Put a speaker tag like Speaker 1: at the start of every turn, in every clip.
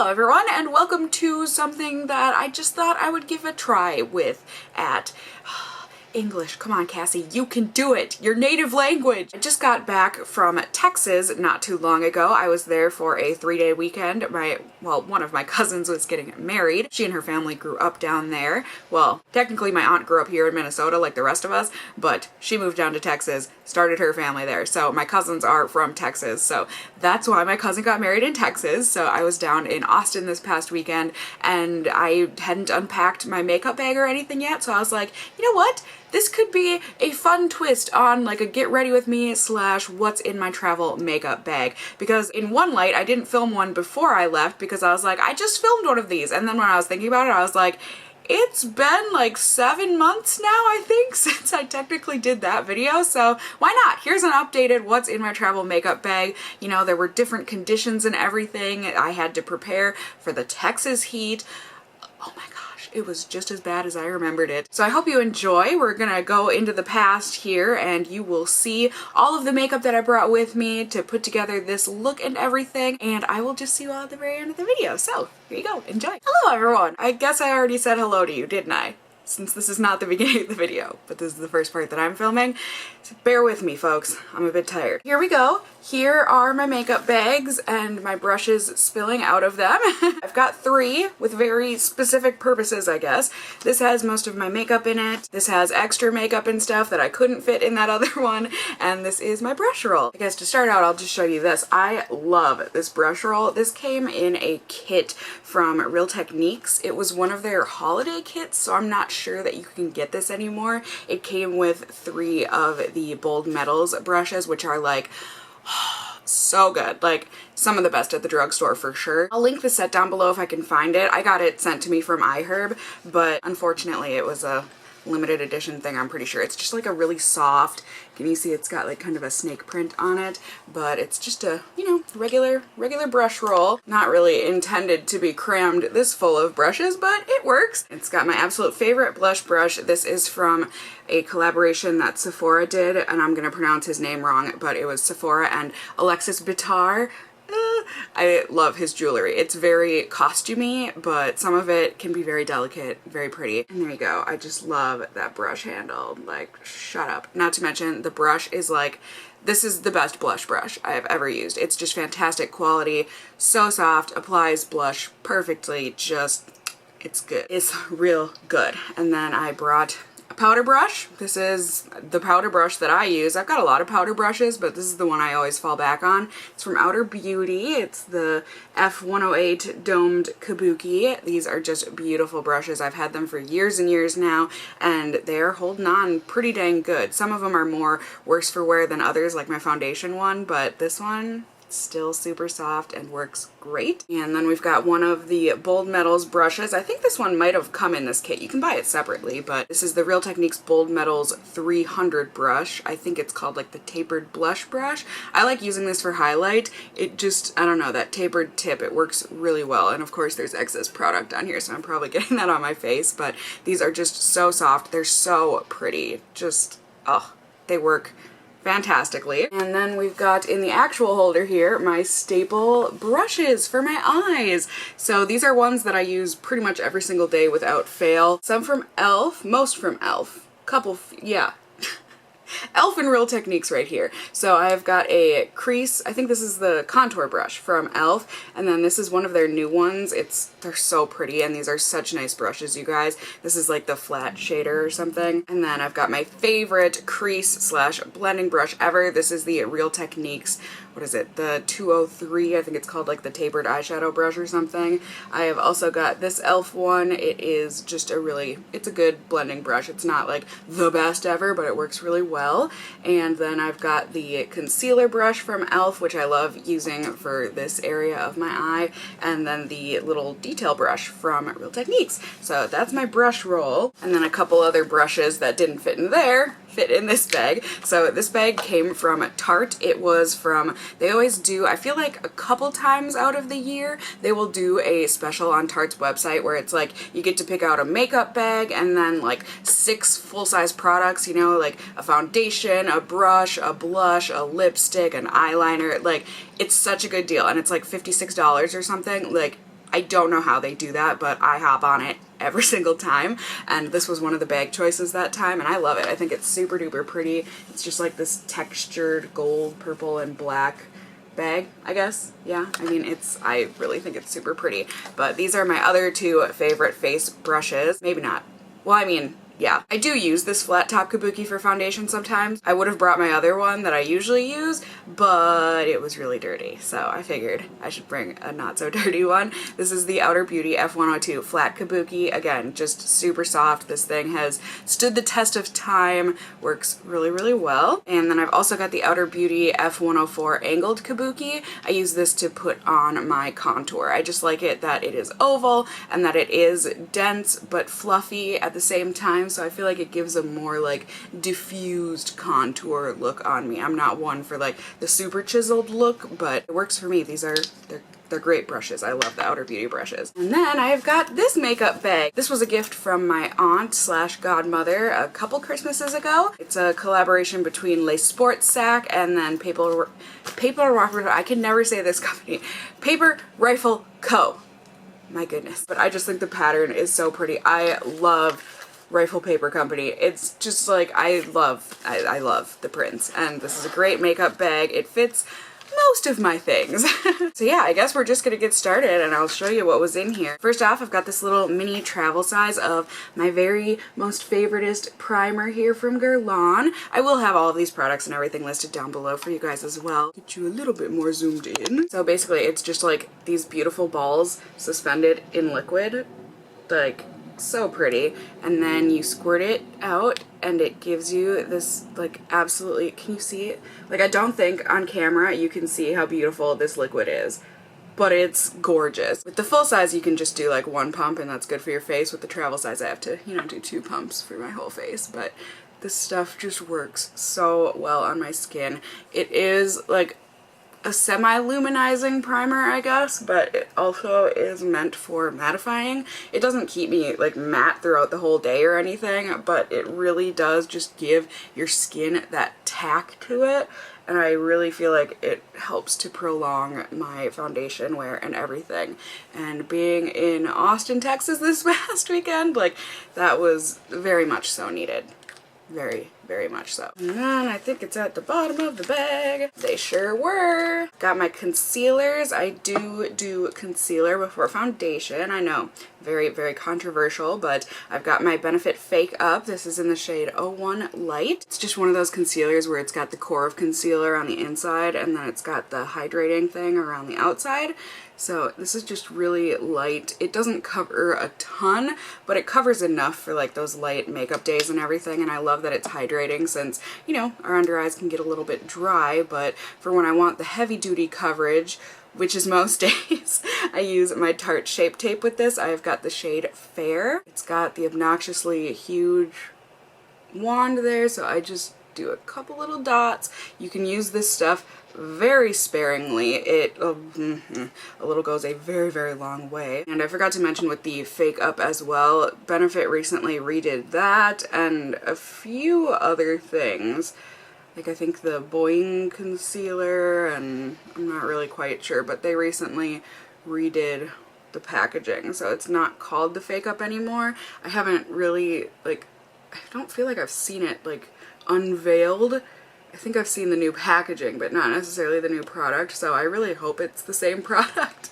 Speaker 1: Hello everyone, and welcome to something that I just thought I would give a try with at English. Come on, Cassie, you can do it! Your native language! I just got back from Texas not too long ago. I was there for a 3-day weekend. One of my cousins was getting married. She and her family grew up down there. Well, technically my aunt grew up here in Minnesota like the rest of us, but she moved down to Texas, started her family there. So my cousins are from Texas, so that's why my cousin got married in Texas. So I was down in Austin this past weekend, and I hadn't unpacked my makeup bag or anything yet, so I was like, you know what? This could be a fun twist on like a get ready with me / what's in my travel makeup bag. Because in one light, I didn't film one before I left because I was like, I just filmed one of these. And then when I was thinking about it, I was like, it's been like 7 months now, I think, since I technically did that video, so why not? Here's an updated what's in my travel makeup bag. You know, there were different conditions and everything. I had to prepare for the Texas heat. Oh my gosh, it was just as bad as I remembered it. So I hope you enjoy. We're gonna go into the past here and you will see all of the makeup that I brought with me to put together this look and everything, and I will just see you all at the very end of the video. So here you go, enjoy. Hello everyone! I guess I already said hello to you, didn't I? Since this is not the beginning of the video, but this is the first part that I'm filming. So bear with me, folks. I'm a bit tired. Here we go. Here are my makeup bags and my brushes spilling out of them. I've got 3 with very specific purposes, I guess. This has most of my makeup in it. This has extra makeup and stuff that I couldn't fit in that other one. And this is my brush roll. I guess to start out, I'll just show you this. I love this brush roll. This came in a kit from Real Techniques. It was one of their holiday kits, so I'm not sure that you can get this anymore. It came with 3 of the Bold Metals brushes, which are like so good, like some of the best at the drugstore for sure. I'll link the set down below if I can find it. I got it sent to me from iHerb, but unfortunately it was a limited edition thing, I'm pretty sure. It's just like a really soft, can you see it's got like kind of a snake print on it, but it's just a, you know, regular brush roll. Not really intended to be crammed this full of brushes, but it works. It's got my absolute favorite blush brush. This is from a collaboration that Sephora did, and I'm gonna pronounce his name wrong, but it was Sephora and Alexis Bitar. I love his jewelry. It's very costumey, but some of it can be very delicate, very pretty. And there you go. I just love that brush handle. Like, shut up. Not to mention, the brush is like, this is the best blush brush I have ever used. It's just fantastic quality, so soft, applies blush perfectly, just, it's good. It's real good. And then I brought powder brush. This is the powder brush that I use. I've got a lot of powder brushes, but this is the one I always fall back on. It's from Outer Beauty. It's the F108 Domed Kabuki. These are just beautiful brushes. I've had them for years and years now, and they're holding on pretty dang good. Some of them are more worse for wear than others, like my foundation one, but this one, still super soft and works great. And then we've got one of the Bold Metals brushes. I think this one might have come in this kit. You can buy it separately, but this is the Real Techniques Bold Metals 300 brush. I think it's called like the tapered blush brush. I like using this for highlight. It just, I don't know, that tapered tip, it works really well. And of course there's excess product on here, so I'm probably getting that on my face, but these are just so soft. They're so pretty. Just, oh, they work fantastically. And then we've got in the actual holder here my staple brushes for my eyes. So these are ones that I use pretty much every single day without fail. Some from e.l.f., most from e.l.f., couple, yeah. e.l.f. and Real Techniques right here. So I've got a crease, I think this is the contour brush from e.l.f., and then this is one of their new ones. They're so pretty, and these are such nice brushes, you guys. This is like the flat shader or something. And then I've got my favorite crease / blending brush ever. This is the Real Techniques, what is it, the 203, I think it's called like the tapered eyeshadow brush or something. I have also got this e.l.f. one. It is just it's a good blending brush. It's not like the best ever, but it works really well. And then I've got the concealer brush from e.l.f., which I love using for this area of my eye, and then the little detail brush from Real Techniques. So that's my brush roll, and then a couple other brushes that didn't fit in there fit in this bag. So this bag came from Tarte. It was from, they always do, I feel like a couple times out of the year, they will do a special on Tarte's website where it's like you get to pick out a makeup bag and then like 6 full-size products, you know, like a foundation, a brush, a blush, a lipstick, an eyeliner. Like, it's such a good deal, and it's like $56 or something. Like, I don't know how they do that, but I hop on it every single time, and this was one of the bag choices that time, and I love it. I think it's super duper pretty. It's just like this textured gold, purple, and black bag, I guess. Yeah, I mean, I really think it's super pretty. But these are my other two favorite face brushes. Maybe not. Well, I mean, yeah. I do use this flat top kabuki for foundation sometimes. I would have brought my other one that I usually use, but it was really dirty, so I figured I should bring a not so dirty one. This is the Outer Beauty F102 flat kabuki. Again, just super soft. This thing has stood the test of time, works really, really well. And then I've also got the Outer Beauty F104 angled kabuki. I use this to put on my contour. I just like it that it is oval and that it is dense but fluffy at the same time. So I feel like it gives a more like diffused contour look on me. I'm not one for like the super chiseled look, but it works for me. They're great brushes. I love the Outer Beauty brushes. And then I've got this makeup bag. This was a gift from my aunt slash godmother a couple Christmases ago. It's a collaboration between Les Sports Sac and then Paper I can never say this company. Paper Rifle Co. My goodness. But I just think the pattern is so pretty. I love Rifle Paper Company. It's just like, I love the prints, and this is a great makeup bag. It fits most of my things. So yeah, I guess we're just gonna get started and I'll show you what was in here. First off, I've got this little mini travel size of my very most favoritist primer here from Guerlain. I will have all of these products and everything listed down below for you guys as well. Get you a little bit more zoomed in. So basically it's just like these beautiful balls suspended in liquid, like so pretty, and then you squirt it out and it gives you this like absolutely, can you see it? Like, I don't think on camera you can see how beautiful this liquid is, but it's gorgeous. With the full size you can just do like one pump and that's good for your face. With the travel size I have to, you know, do 2 pumps for my whole face, but this stuff just works so well on my skin. It is like a semi-luminizing primer, I guess, but it also is meant for mattifying. It doesn't keep me like matte throughout the whole day or anything, but it really does just give your skin that tack to it, and I really feel like it helps to prolong my foundation wear and everything. And being in Austin, Texas this past weekend, like, that was very much so needed. Very, very much so. And then I think it's at the bottom of the bag. They sure were. Got my concealers. I do concealer before foundation. I know, very, very controversial, but I've got my Benefit Fake Up. This is in the shade 01 Light. It's just one of those concealers where it's got the core of concealer on the inside and then it's got the hydrating thing around the outside. So this is just really light. It doesn't cover a ton, but it covers enough for like those light makeup days and everything, and I love that it's hydrating since, you know, our under eyes can get a little bit dry, but for when I want the heavy duty coverage, which is most days, I use my Tarte Shape Tape with this. I've got the shade Fair. It's got the obnoxiously huge wand there, so I just do a couple little dots. You can use this stuff very sparingly. It a little goes a very, very long way. And I forgot to mention with the Fake Up as well, Benefit recently redid that and a few other things. Like I think the Boing concealer, and I'm not really quite sure, but they recently redid the packaging, so it's not called the Fake Up anymore. I haven't really, like, I don't feel like I've seen it like unveiled. I think I've seen the new packaging, but not necessarily the new product, so I really hope it's the same product.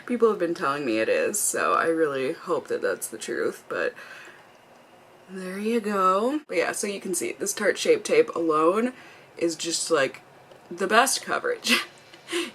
Speaker 1: People have been telling me it is, so I really hope that that's the truth, but there you go. But yeah, so you can see this Tarte Shape Tape alone is just like the best coverage.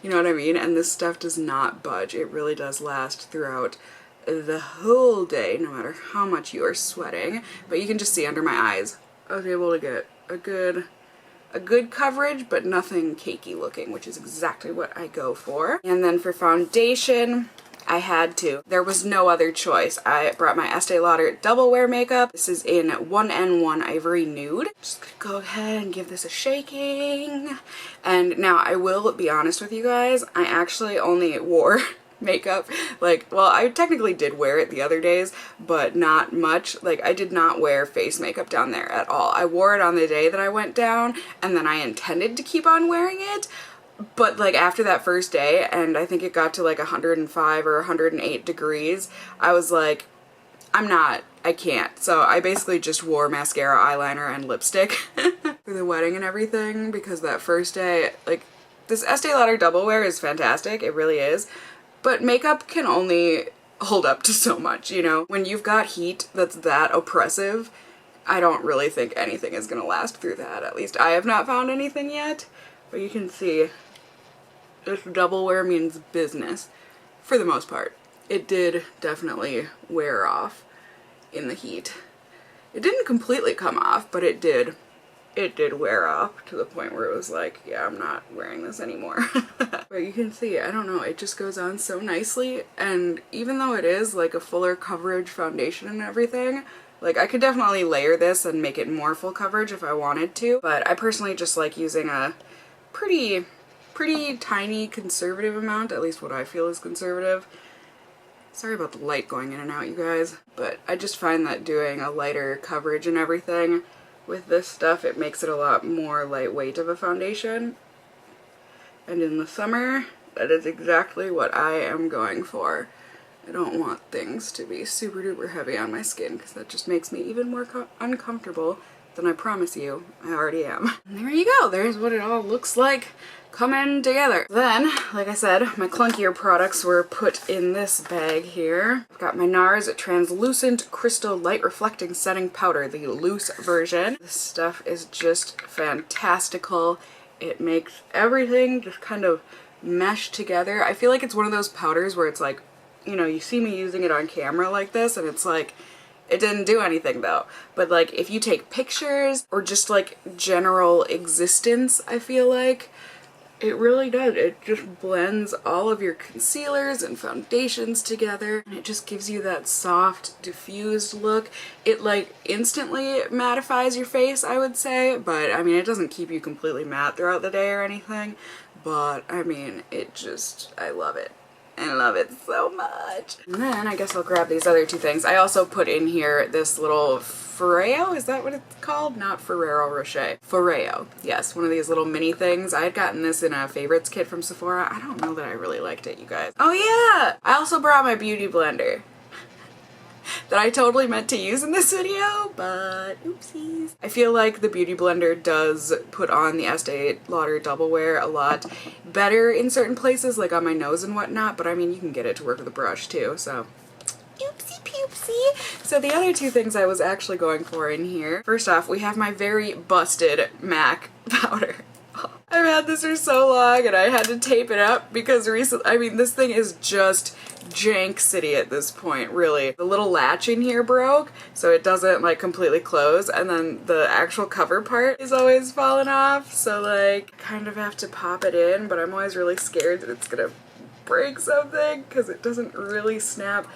Speaker 1: You know what I mean? And this stuff does not budge. It really does last throughout the whole day, no matter how much you are sweating. But you can just see under my eyes, I was able to get a good coverage, but nothing cakey looking, which is exactly what I go for. And then for foundation, I had to. There was no other choice. I brought my Estee Lauder Double Wear makeup. This is in 1N1 Ivory Nude. Just gonna go ahead and give this a shaking. And now I will be honest with you guys, I actually only wore makeup, like, well, I technically did wear it the other days, but not much. Like, I did not wear face makeup down there at all. I wore it on the day that I went down, and then I intended to keep on wearing it, But like after that first day, and I think it got to like 105 or 108 degrees, I was like, I can't. So I basically just wore mascara, eyeliner, and lipstick for the wedding and everything, because that first day, like, this Estee Lauder Double Wear is fantastic, it really is, but makeup can only hold up to so much, you know? When you've got heat that's that oppressive, I don't really think anything is gonna last through that. At least I have not found anything yet, but you can see this double wear means business for the most part. It did definitely wear off in the heat. It didn't completely come off, but it did wear off to the point where it was like, yeah, I'm not wearing this anymore. But you can see, I don't know, it just goes on so nicely, and even though it is like a fuller coverage foundation and everything, like I could definitely layer this and make it more full coverage if I wanted to, but I personally just like using a pretty tiny conservative amount, at least what I feel is conservative. Sorry about the light going in and out, you guys, but I just find that doing a lighter coverage and everything with this stuff, it makes it a lot more lightweight of a foundation. And in the summer, that is exactly what I am going for. I don't want things to be super duper heavy on my skin, because that just makes me even more uncomfortable than I promise you I already am. And there you go, there's what it all looks like coming together. Then, like I said, my clunkier products were put in this bag here. I've got my NARS Translucent Crystal Light Reflecting Setting Powder, the loose version. This stuff is just fantastical. It makes everything just kind of mesh together. I feel like it's one of those powders where it's like, you know, you see me using it on camera like this, and it's like, it didn't do anything though. But like, if you take pictures or just like general existence, I feel like it really does. It just blends all of your concealers and foundations together, and it just gives you that soft, diffused look. It like instantly mattifies your face, I would say, but I mean, it doesn't keep you completely matte throughout the day or anything, but I mean, it just, I love it. I love it so much. And then I guess I'll grab these other two things. I also put in here this little Foreo, is that what it's called? Not Ferrero Rocher. Foreo. Yes, one of these little mini things. I had gotten this in a favorites kit from Sephora. I don't know that I really liked it, you guys. Oh yeah! I also brought my beauty blender that I totally meant to use in this video, but oopsies. I feel like the Beauty Blender does put on the Estee Lauder Double Wear a lot better in certain places, like on my nose and whatnot, but I mean, you can get it to work with a brush too, so oopsie poopsie. So the other two things I was actually going for in here, first off, we have my very busted MAC powder. I've had this for so long and I had to tape it up because recently, I mean, this thing is just jank city at this point, really. The little latch in here broke, so it doesn't like completely close, and then the actual cover part is always falling off, so like, I kind of have to pop it in, but I'm always really scared that it's gonna break something because it doesn't really snap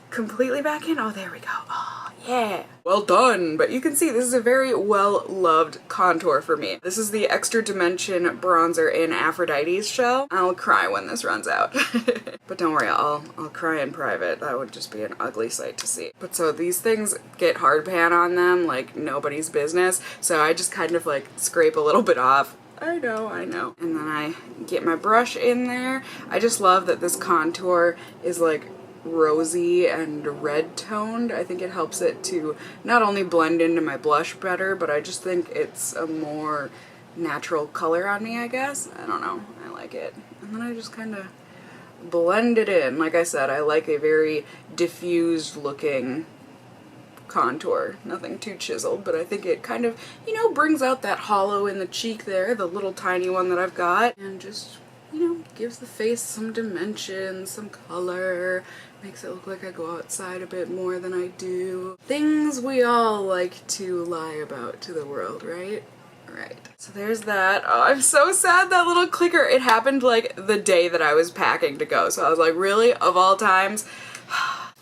Speaker 1: completely back in. Oh, there we go. Oh, yeah. Well done. But you can see this is a very well-loved contour for me. This is the Extra Dimension Bronzer in Aphrodite's shell. I'll cry when this runs out. But don't worry, I'll cry in private. That would just be an ugly sight to see. But so these things get hard pan on them like nobody's business. So I just kind of like scrape a little bit off. I know. And then I get my brush in there. I just love that this contour is like rosy and red toned. I think it helps it to not only blend into my blush better, but I just think it's a more natural color on me, I guess. I don't know. I like it. And then I just kind of blend it in. Like I said, I like a very diffused looking contour. Nothing too chiseled, but I think it kind of, you know, brings out that hollow in the cheek there, the little tiny one that I've got, and just, you know, gives the face some dimension, some color, makes it look like I go outside a bit more than I do. Things we all like to lie about to the world, right? Right. So there's that. Oh, I'm so sad that little clicker. It happened like the day that I was packing to go. So I was like, really? Of all times?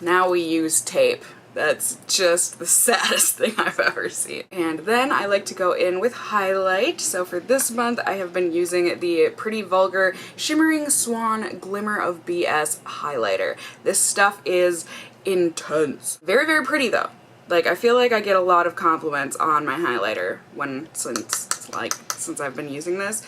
Speaker 1: Now we use tape. That's just the saddest thing I've ever seen. And then I like to go in with highlight. So for this month, I have been using the Pretty Vulgar Shimmering Swan Glimmer of BS highlighter. This stuff is intense. Very, very pretty though. Like, I feel like I get a lot of compliments on my highlighter since I've been using this.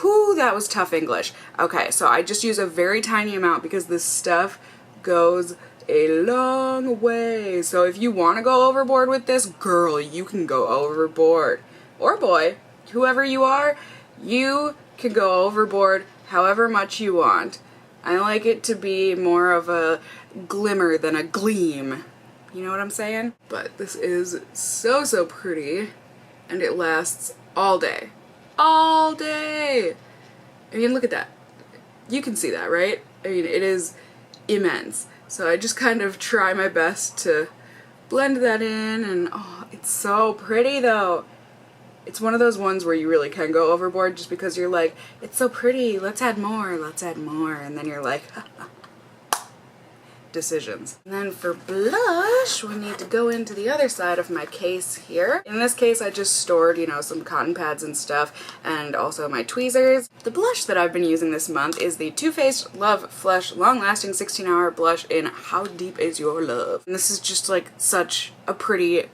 Speaker 1: Whew, that was tough English. Okay, so I just use a very tiny amount because this stuff goes a long way. So if you want to go overboard with this, girl, you can go overboard. Or boy, whoever you are, you can go overboard however much you want. I like it to be more of a glimmer than a gleam. You know what I'm saying? But this is so, so pretty, and it lasts all day. All day! I mean, look at that. You can see that, right? I mean, it is immense. So I just kind of try my best to blend that in, and oh, it's so pretty though. It's one of those ones where you really can go overboard just because you're like, it's so pretty, let's add more, and then you're like, decisions. And then for blush, we need to go into the other side of my case here. In this case, I just stored, you know, some cotton pads and stuff, and also my tweezers. The blush that I've been using this month is the Too Faced Love Flush Long Lasting 16-Hour Blush in How Deep Is Your Love? And this is just like such a pretty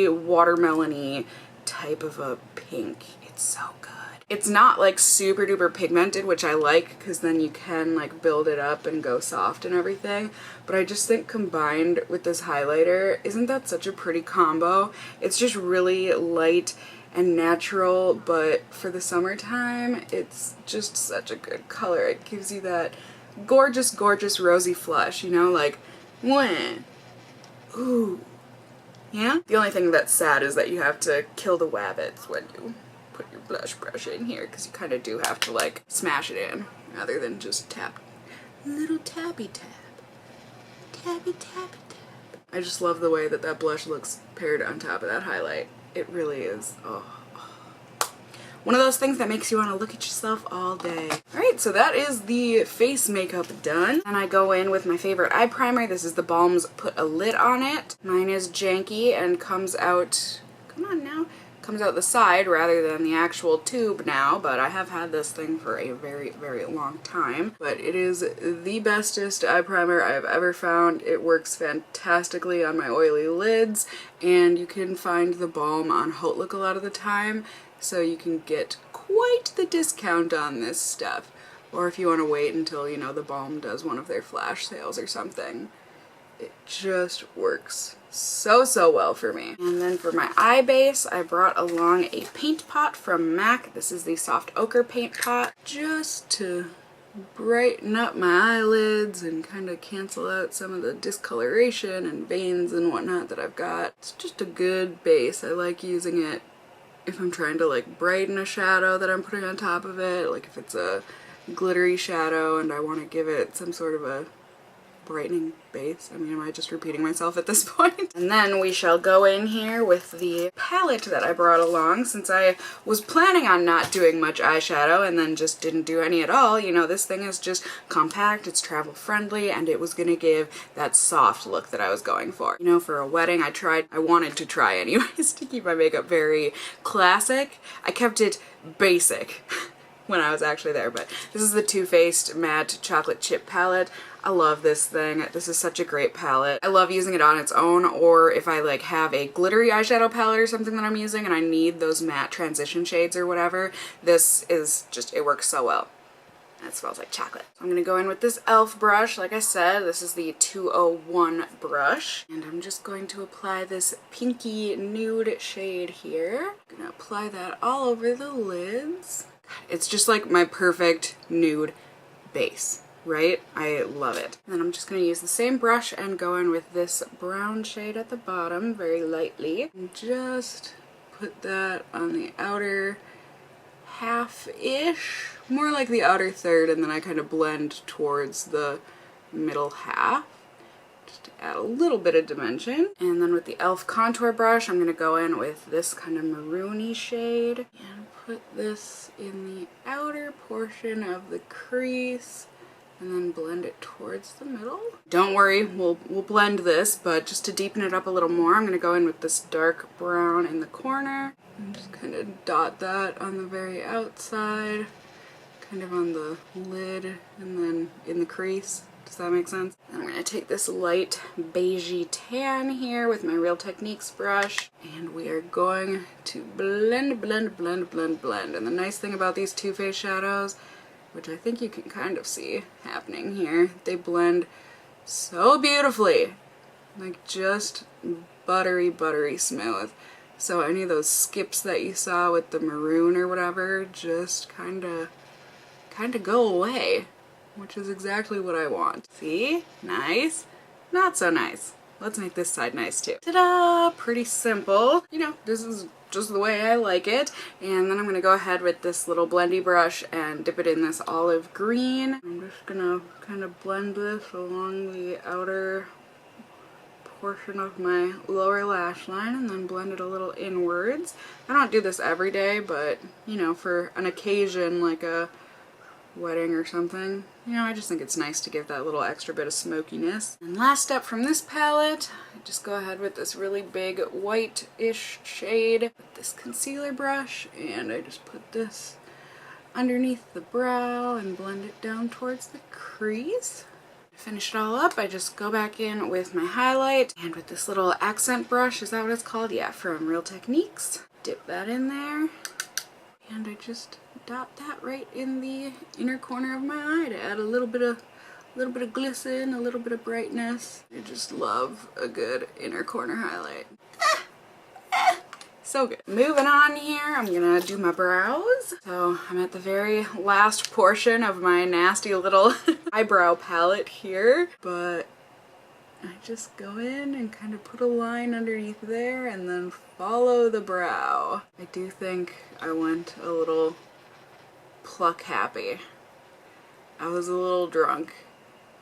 Speaker 1: watermelon-y type of a pink. It's so good. It's not like super duper pigmented, which I like because then you can like build it up and go soft and everything, but I just think combined with this highlighter, isn't that such a pretty combo? It's just really light and natural, but for the summertime, it's just such a good color. It gives you that gorgeous, gorgeous rosy flush, you know, like, when, ooh, yeah? The only thing that's sad is that you have to kill the wabbits when you put your blush brush in here, because you kind of do have to like smash it in rather than just tap. Little tappy tap. Tappy tappy tap. I just love the way that that blush looks paired on top of that highlight. It really is, oh. One of those things that makes you want to look at yourself all day. Alright, so that is the face makeup done. And I go in with my favorite eye primer. This is the Balm's Put a Lid on It. Mine is janky and comes out, come on now, comes out the side rather than the actual tube now, but I have had this thing for a very, very long time. But it is the bestest eye primer I've ever found. It works fantastically on my oily lids, and you can find the balm on HOAX a lot of the time, so you can get quite the discount on this stuff. Or if you want to wait until, you know, the balm does one of their flash sales or something. It just works so, so well for me. And then for my eye base, I brought along a paint pot from MAC. This is the Soft Ochre paint pot, just to brighten up my eyelids and kind of cancel out some of the discoloration and veins and whatnot that I've got. It's just a good base. I like using it if I'm trying to like brighten a shadow that I'm putting on top of it, like if it's a glittery shadow and I want to give it some sort of a brightening base. I mean, am I just repeating myself at this point? And then we shall go in here with the palette that I brought along, since I was planning on not doing much eyeshadow and then just didn't do any at all. You know, this thing is just compact, it's travel friendly, and it was gonna give that soft look that I was going for. You know, for a wedding, I wanted to try anyways to keep my makeup very classic. I kept it basic when I was actually there, but this is the Too Faced Matte Chocolate Chip Palette. I love this thing. This is such a great palette. I love using it on its own, or if I like have a glittery eyeshadow palette or something that I'm using and I need those matte transition shades or whatever, this is just, it works so well. And it smells like chocolate. So I'm gonna go in with this e.l.f. brush. Like I said, this is the 201 brush. And I'm just going to apply this pinky nude shade here. I'm gonna apply that all over the lids. It's just like my perfect nude base, right? I love it. And then I'm just going to use the same brush and go in with this brown shade at the bottom very lightly. And just put that on the outer half-ish, more like the outer third, and then I kind of blend towards the middle half, just to add a little bit of dimension. And then with the e.l.f. contour brush, I'm going to go in with this kind of maroony shade and put this in the outer portion of the crease and then blend it towards the middle. Don't worry, we'll blend this, but just to deepen it up a little more, I'm going to go in with this dark brown in the corner and just kind of dot that on the very outside, kind of on the lid, and then in the crease to Does that make sense? I'm going to take this light beigey tan here with my Real Techniques brush, and we are going to blend, blend, blend, blend, blend. And the nice thing about these Too Faced shadows, which I think you can kind of see happening here, they blend so beautifully. Like just buttery, buttery smooth. So any of those skips that you saw with the maroon or whatever just kind of go away, which is exactly what I want. See? Nice. Not so nice. Let's make this side nice too. Ta-da! Pretty simple. You know, this is just the way I like it. And then I'm going to go ahead with this little blendy brush and dip it in this olive green. I'm just going to kind of blend this along the outer portion of my lower lash line and then blend it a little inwards. I don't do this every day, but you know, for an occasion like a wedding or something, you know, I just think it's nice to give that little extra bit of smokiness. And last step from this palette, I just go ahead with this really big white-ish shade with this concealer brush, and I just put this underneath the brow and blend it down towards the crease. Finish it all up, I just go back in with my highlight and with this little accent brush, is that what it's called? Yeah, from Real Techniques. Dip that in there, and I just dot that right in the inner corner of my eye to add a little bit of glisten, a little bit of brightness. I just love a good inner corner highlight. So good. Moving on here, I'm gonna do my brows. So I'm at the very last portion of my nasty little eyebrow palette here, but I just go in and kind of put a line underneath there and then follow the brow. I do think I went a little pluck happy. I was a little drunk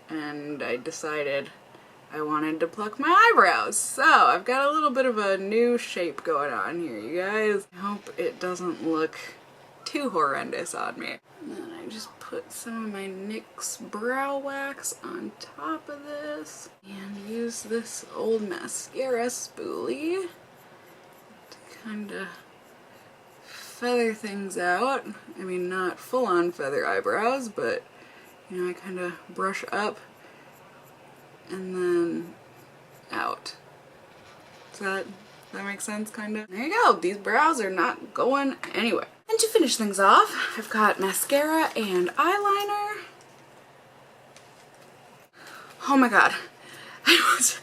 Speaker 1: and I decided I wanted to pluck my eyebrows. So I've got a little bit of a new shape going on here, you guys. I hope it doesn't look too horrendous on me. And then I just put some of my NYX brow wax on top of this and use this old mascara spoolie to kind of feather things out. I mean, not full-on feather eyebrows, but you know, I kind of brush up and then out. Does that make sense, kind of? There you go. These brows are not going anywhere. And to finish things off, I've got mascara and eyeliner. Oh my god. I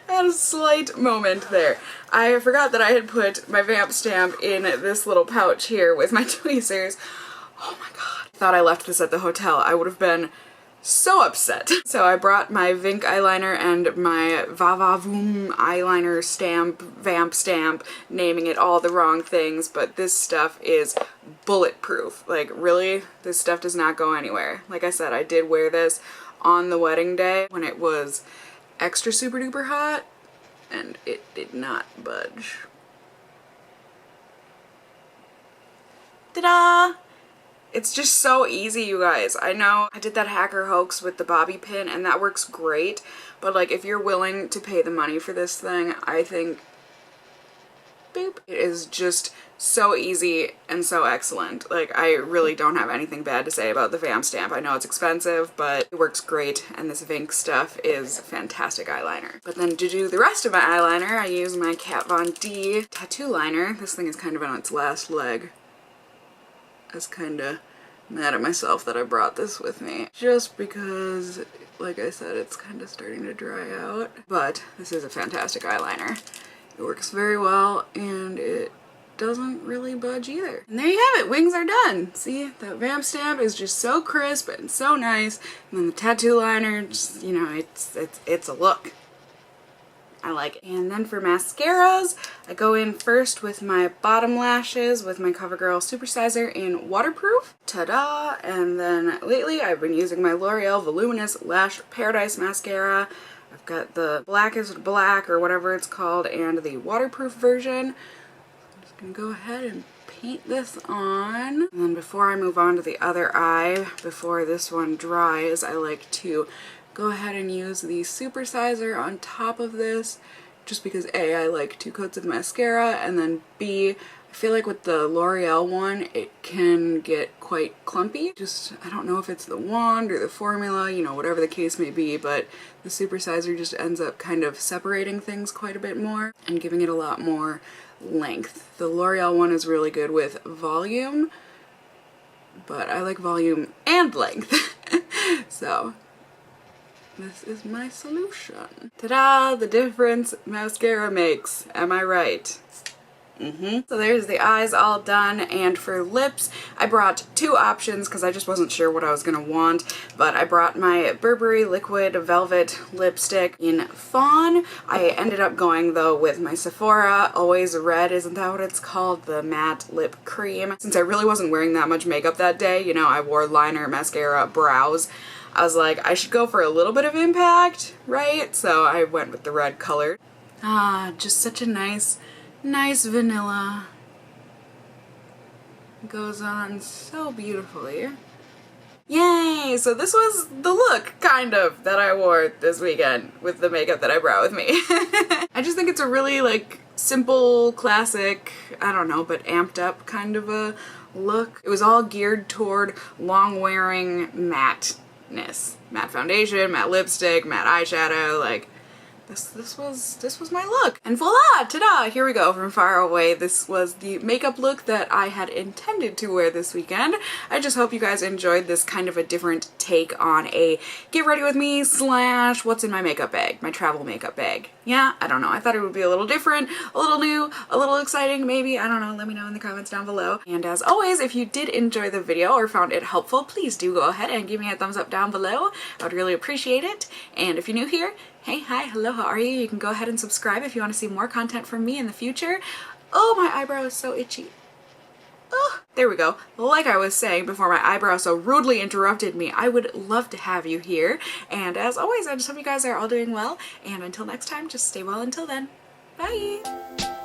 Speaker 1: had a slight moment there. I forgot that I had put my vamp stamp in this little pouch here with my tweezers. Oh my god. I thought I left this at the hotel. I would have been so upset. So I brought my Vink eyeliner and my Va-Va-Voom eyeliner stamp, vamp stamp, naming it all the wrong things, but this stuff is bulletproof. Like, really, this stuff does not go anywhere. Like I said, I did wear this on the wedding day when it was extra super duper hot, and it did not budge. Ta-da! It's just so easy, you guys. I know I did that hacker hoax with the bobby pin and that works great, but like if you're willing to pay the money for this thing, I think, boop, it is just so easy and so excellent. Like, I really don't have anything bad to say about the vamp stamp. I know it's expensive, but it works great, and this Vink stuff is fantastic eyeliner. But then to do the rest of my eyeliner, I use my Kat Von D tattoo liner. This thing is kind of on its last leg. I was kinda mad at myself that I brought this with me, just because, like I said, it's kinda starting to dry out. But this is a fantastic eyeliner. It works very well, and it doesn't really budge either. And there you have it, wings are done. See, that vamp stamp is just so crisp and so nice, and then the tattoo liner, just, you know, it's a look. I like it. And then for mascaras, I go in first with my bottom lashes with my CoverGirl Supersizer in Waterproof. Ta-da! And then lately I've been using my L'Oreal Voluminous Lash Paradise Mascara. I've got the Blackest Black, or whatever it's called, and the waterproof version. I'm just gonna go ahead and paint this on. And then before I move on to the other eye, before this one dries, I like to go ahead and use the Supersizer on top of this, just because A, I like 2 coats of mascara, and then B, I feel like with the L'Oreal one, it can get quite clumpy. Just, I don't know if it's the wand or the formula, you know, whatever the case may be, but the supersizer just ends up kind of separating things quite a bit more and giving it a lot more length. The L'Oreal one is really good with volume, but I like volume and length. So this is my solution. Ta-da! The difference mascara makes. Am I right? So there's the eyes all done, and for lips I brought two options because I just wasn't sure what I was gonna want, but I brought my Burberry Liquid Velvet lipstick in Fawn. I ended up going though with my Sephora Always Red, isn't that what it's called? The matte lip cream. Since I really wasn't wearing that much makeup that day, you know, I wore liner, mascara, brows. I was like, I should go for a little bit of impact, right? So I went with the red color. Ah, just such a nice vanilla. Goes on so beautifully. Yay! So this was the look, kind of, that I wore this weekend with the makeup that I brought with me. I just think it's a really, like, simple, classic, I don't know, but amped up kind of a look. It was all geared toward long-wearing matteness. Matte foundation, matte lipstick, matte eyeshadow, like, this was my look. And voila! Ta-da! Here we go from far away. This was the makeup look that I had intended to wear this weekend. I just hope you guys enjoyed this kind of a different take on a get ready with me / what's in my makeup bag, my travel makeup bag. Yeah, I don't know. I thought it would be a little different, a little new, a little exciting maybe. I don't know. Let me know in the comments down below. And as always, if you did enjoy the video or found it helpful, please do go ahead and give me a thumbs up down below. I would really appreciate it. And if you're new here, hey, hi, hello, how are you? You can go ahead and subscribe if you want to see more content from me in the future. Oh, my eyebrow is so itchy. Oh, there we go. Like I was saying before my eyebrow so rudely interrupted me, I would love to have you here. And as always, I just hope you guys are all doing well. And until next time, just stay well until then. Bye!